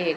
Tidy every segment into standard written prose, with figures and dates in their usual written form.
1।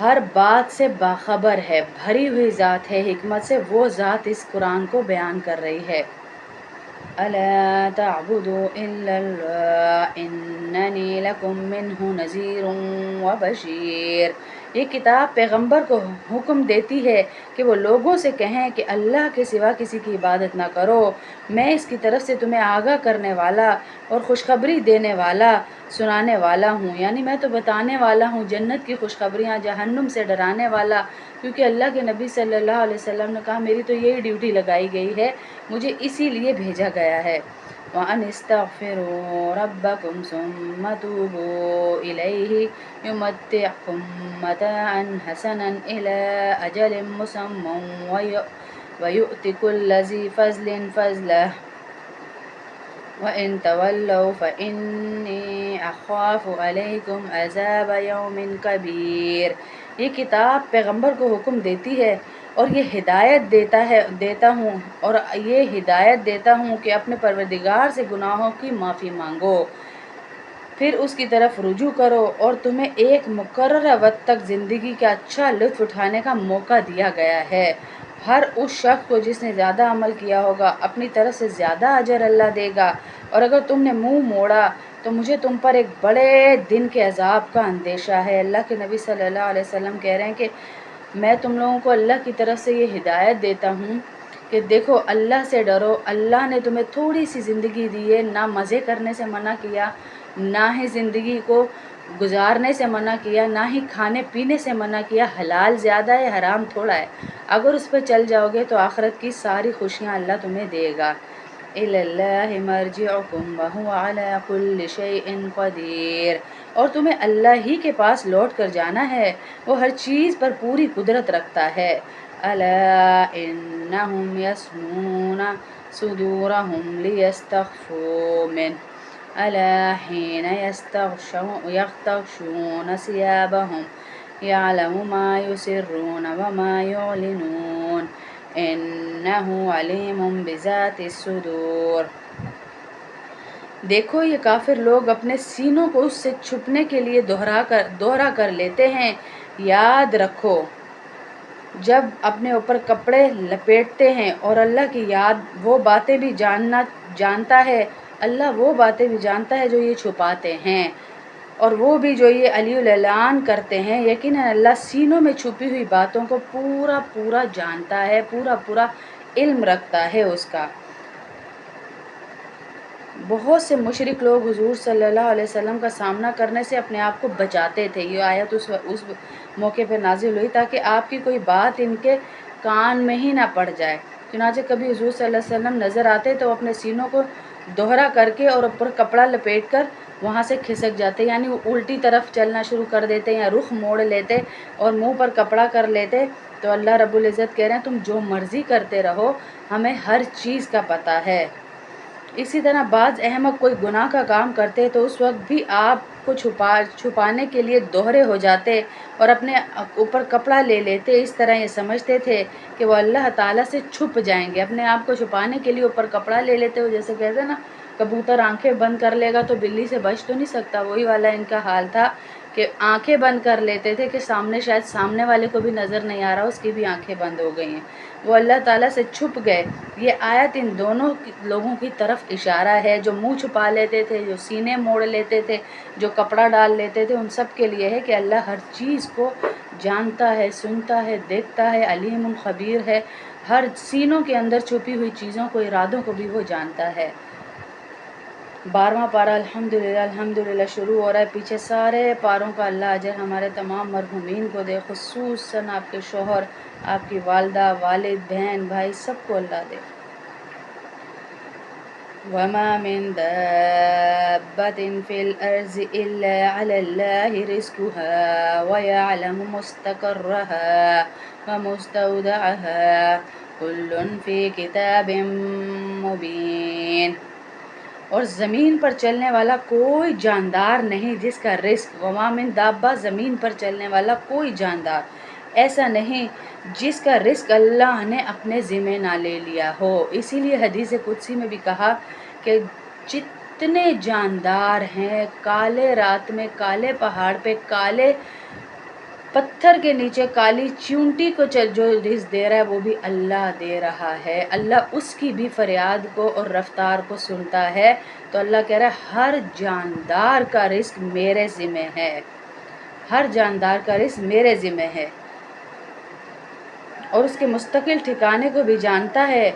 ہر بات سے باخبر ہے، بھری ہوئی ذات ہے حکمت سے، وہ ذات اس قرآن کو بیان کر رہی ہے۔ ألا تعبدوا إلا الله إنني لكم منه نذير وبشیر۔ یہ کتاب پیغمبر کو حکم دیتی ہے کہ وہ لوگوں سے کہیں کہ اللہ کے سوا کسی کی عبادت نہ کرو، میں اس کی طرف سے تمہیں آگاہ کرنے والا اور خوشخبری دینے والا، سنانے والا ہوں، یعنی میں تو بتانے والا ہوں جنت کی خوشخبریاں، جہنم سے ڈرانے والا، کیونکہ اللہ کے نبی صلی اللہ علیہ وسلم نے کہا میری تو یہی ڈیوٹی لگائی گئی ہے، مجھے اسی لیے بھیجا گیا ہے۔ وَأَنِ اسْتَغْفِرُوا رَبَّكُمْ ثُمَّ تُوبُوا إِلَيْهِ يُمَتِّعْكُم مَّتَاعًا حَسَنًا إِلَىٰ أَجَلٍ مُّسَمًّى وَيُؤْتِ كُلَّ ذِي فَضْلٍ فَضْلَهُ وَإِن تَوَلَّوْا فَإِنِّي أَخَافُ عَلَيْكُمْ عَذَابَ يَوْمٍ كَبِيرٍ۔ یہ کتاب پیغمبر کو حکم دیتی ہے اور یہ ہدایت دیتا ہوں اور یہ ہدایت دیتا ہوں کہ اپنے پروردگار سے گناہوں کی معافی مانگو، پھر اس کی طرف رجوع کرو، اور تمہیں ایک مقررہ وقت تک زندگی کا اچھا لطف اٹھانے کا موقع دیا گیا ہے۔ ہر اس شخص کو جس نے زیادہ عمل کیا ہوگا اپنی طرف سے زیادہ اجر اللہ دے گا، اور اگر تم نے منہ موڑا تو مجھے تم پر ایک بڑے دن کے عذاب کا اندیشہ ہے۔ اللہ کے نبی صلی اللہ علیہ وسلم کہہ رہے ہیں کہ میں تم لوگوں کو اللہ کی طرف سے یہ ہدایت دیتا ہوں کہ دیکھو اللہ سے ڈرو، اللہ نے تمہیں تھوڑی سی زندگی دی ہے، نہ مزے کرنے سے منع کیا، نہ ہی زندگی کو گزارنے سے منع کیا، نہ ہی کھانے پینے سے منع کیا، حلال زیادہ ہے حرام تھوڑا ہے، اگر اس پہ چل جاؤ گے تو آخرت کی ساری خوشیاں اللہ تمہیں دے گا۔ إِلَى اللَّهِ مَرْجِعُكُمْ وَهُوَ عَلَىٰ كُلِّ شَيْءٍ قَدِيرٌ۔ اور تمہیں اللہ ہی کے پاس لوٹ کر جانا ہے، وہ ہر چیز پر پوری قدرت رکھتا ہے۔ أَلَا إِنَّهُمْ يَثْنُونَ صُدُورَهُمْ لِيَسْتَخْفُوا مِنْهُ أَلَا حِينَ يَغْتَشُونَ ثِيَابَهُمْ يَعْلَمُ مَا يُسِرُّونَ وَمَا يُعْلِنُونَ إِنَّهُ عَلِيمٌ بِذَاتِ الصُّدُورِ۔ دیکھو یہ کافر لوگ اپنے سینوں کو اس سے چھپنے کے لیے دوہرا کر لیتے ہیں، یاد رکھو جب اپنے اوپر کپڑے لپیٹتے ہیں، اور اللہ کی یاد وہ باتیں بھی جانتا ہے، اللہ وہ باتیں بھی جانتا ہے جو یہ چھپاتے ہیں، اور وہ بھی جو یہ علی الاعلان کرتے ہیں، یقیناً اللہ سینوں میں چھپی ہوئی باتوں کو پورا جانتا ہے، پورا علم رکھتا ہے اس کا۔ بہت سے مشرک لوگ حضور صلی اللہ علیہ وسلم کا سامنا کرنے سے اپنے آپ کو بچاتے تھے۔ یہ آیت اس موقع پہ نازل ہوئی تاکہ آپ کی کوئی بات ان کے کان میں ہی نہ پڑ جائے۔ چنانچہ کبھی حضور صلی اللہ علیہ وسلم نظر آتے تو اپنے سینوں کو دوہرا کر کے اور اوپر کپڑا لپیٹ کر وہاں سے کھسک جاتے، یعنی وہ الٹی طرف چلنا شروع کر دیتے یا رخ موڑ لیتے اور منہ پر کپڑا کر لیتے۔ تو اللہ رب العزت کہہ رہے ہیں تم جو مرضی کرتے رہو، ہمیں ہر چیز کا پتہ ہے۔ اسی طرح بعض احمق کوئی گناہ کا کام کرتے تو اس وقت بھی آپ کو چھپانے کے لیے دوہرے ہو جاتے اور اپنے اوپر کپڑا لے لیتے، اس طرح یہ سمجھتے تھے کہ وہ اللہ تعالیٰ سے چھپ جائیں گے، اپنے آپ کو چھپانے کے لیے اوپر کپڑا لے لیتے ہو، جیسے کہتے ہیں نا کبوتر آنکھیں بند کر لے گا تو بلی سے بچ تو نہیں سکتا، وہی والا ان کا حال تھا کہ آنکھیں بند کر لیتے تھے کہ شاید سامنے والے کو بھی نظر نہیں آ رہا، اس کی بھی آنکھیں بند ہو گئی ہیں، وہ اللہ تعالیٰ سے چھپ گئے۔ یہ آیت ان دونوں لوگوں کی طرف اشارہ ہے، جو منہ چھپا لیتے تھے، جو سینے موڑ لیتے تھے، جو کپڑا ڈال لیتے تھے، ان سب کے لیے ہے کہ اللہ ہر چیز کو جانتا ہے، سنتا ہے، دیکھتا ہے، علیم خبیر ہے، ہر سینوں کے اندر چھپی ہوئی چیزوں کو، ارادوں کو بھی وہ جانتا ہے۔ 12واں پارہ الحمدللہ شروع ہو رہا ہے، پیچھے سارے پاروں کا اللہ اجر ہمارے تمام مرحومین کو دے، خصوصاً آپ کے شوہر، آپ کی والدہ، والد، بہن، بھائی، سب کو اللہ دے۔ وَمَا مِن دَابَّةٍ فِي الْأَرْضِ إِلَّا عَلَى اللَّهِ رِزْقُهَا وَيَعْلَمُ مُسْتَقَرَّهَا وَمُسْتَوْدَعَهَا كُلٌّ فِي كِتَابٍ مُبِينٍ۔ اور زمین پر چلنے والا کوئی جاندار نہیں جس کا رزق، وما من دابہ، زمین پر چلنے والا کوئی جاندار ایسا نہیں جس کا رزق اللہ نے اپنے ذمہ نہ لے لیا ہو۔ اسی لیے حدیث قدسی میں بھی کہا کہ جتنے جاندار ہیں، کالے رات میں، کالے پہاڑ پہ، کالے پتھر کے نیچے کالی چونٹی کو جو رزق دے رہا ہے وہ بھی اللہ دے رہا ہے، اللہ اس کی بھی فریاد کو اور رفتار کو سنتا ہے۔ تو اللہ کہہ رہا ہے ہر جاندار کا رزق میرے ذمہ ہے، ہر جاندار کا رزق میرے ذمہ ہے، اور اس کے مستقل ٹھکانے کو بھی جانتا ہے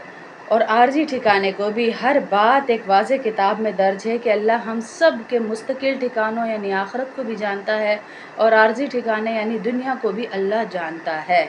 اور عارضی ٹھکانے کو بھی۔ ہر بات ایک واضح کتاب میں درج ہے کہ اللہ ہم سب کے مستقل ٹھکانوں یعنی آخرت کو بھی جانتا ہے، اور عارضی ٹھکانے یعنی دنیا کو بھی اللہ جانتا ہے۔